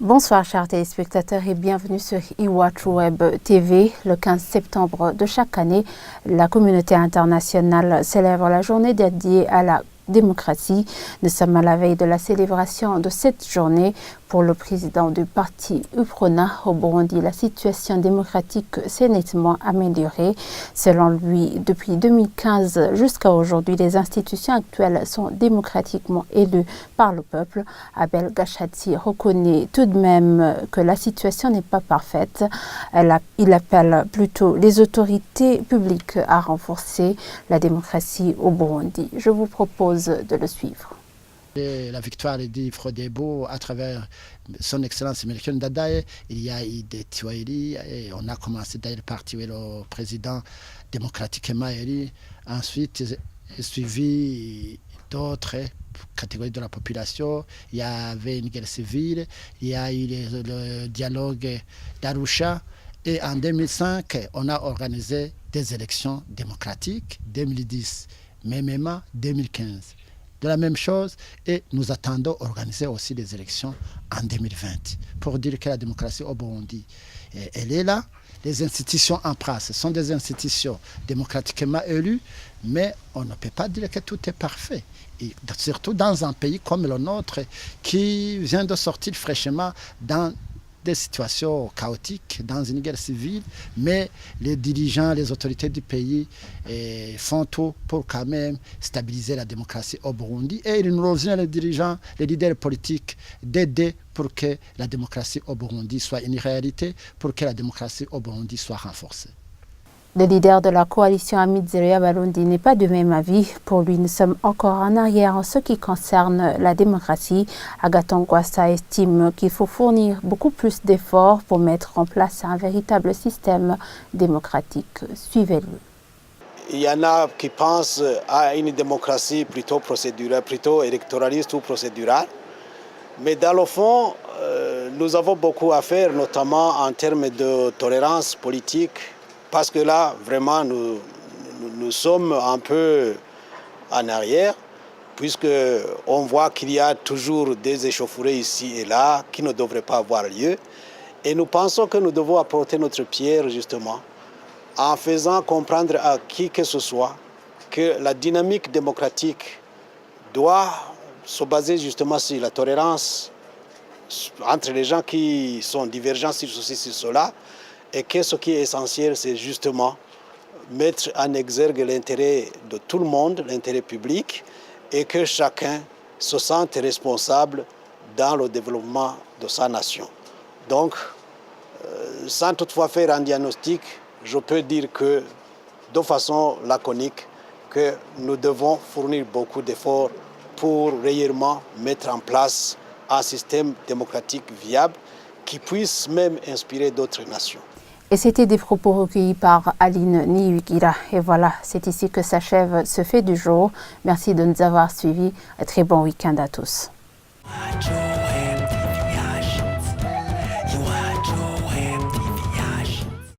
Bonsoir chers téléspectateurs et bienvenue sur iWatch Web TV. Le 15 septembre de chaque année, la communauté internationale célèbre la journée dédiée à la démocratie. Nous sommes à la veille de la célébration de cette journée. Pour le président du parti UPRONA au Burundi, la situation démocratique s'est nettement améliorée. Selon lui, depuis 2015 jusqu'à aujourd'hui, les institutions actuelles sont démocratiquement élues par le peuple. Abel Gachati reconnaît tout de même que la situation n'est pas parfaite. Il appelle plutôt les autorités publiques à renforcer la démocratie au Burundi. Je vous propose de le suivre. La victoire de Frodebo à travers son excellence Melchior Ndadaye, il y a eu des tueries et on a commencé d'ailleurs par tuer le président démocratiquement élu. Ensuite, suivi d'autres catégories de la population. Il y avait une guerre civile, il y a eu le dialogue d'Arusha et en 2005, on a organisé des élections démocratiques, 2010, même 2015. De la même chose, et nous attendons organiser aussi des élections en 2020 pour dire que la démocratie au Burundi, elle est là. Les institutions en place sont des institutions démocratiquement élues, mais on ne peut pas dire que tout est parfait. Et surtout dans un pays comme le nôtre qui vient de sortir fraîchement dans des situations chaotiques, dans une guerre civile, mais les dirigeants, les autorités du pays font tout pour quand même stabiliser la démocratie au Burundi. Et ils nous rejoignent les dirigeants, les leaders politiques, d'aider pour que la démocratie au Burundi soit une réalité, pour que la démocratie au Burundi soit renforcée. Le leader de la coalition Amizero Barundi n'est pas de même avis. Pour lui, nous sommes encore en arrière en ce qui concerne la démocratie. Agathon Rwasa estime qu'il faut fournir beaucoup plus d'efforts pour mettre en place un véritable système démocratique. Suivez-le. Il y en a qui pensent à une démocratie plutôt procédurale, plutôt électoraliste ou procédurale. Mais dans le fond, nous avons beaucoup à faire, notamment en termes de tolérance politique. Parce que là, vraiment, nous sommes un peu en arrière, puisqu'on voit qu'il y a toujours des échauffourées ici et là qui ne devraient pas avoir lieu. Et nous pensons que nous devons apporter notre pierre, justement, en faisant comprendre à qui que ce soit que la dynamique démocratique doit se baser justement sur la tolérance entre les gens qui sont divergents sur ceci, sur cela, et que ce qui est essentiel, c'est justement mettre en exergue l'intérêt de tout le monde, l'intérêt public, et que chacun se sente responsable dans le développement de sa nation. Donc, sans toutefois faire un diagnostic, je peux dire que, de façon laconique, que nous devons fournir beaucoup d'efforts pour réellement mettre en place un système démocratique viable qui puisse même inspirer d'autres nations. Et c'était des propos recueillis par Aline Niyugira. Et voilà, c'est ici que s'achève ce fait du jour. Merci de nous avoir suivis. Un très bon week-end à tous.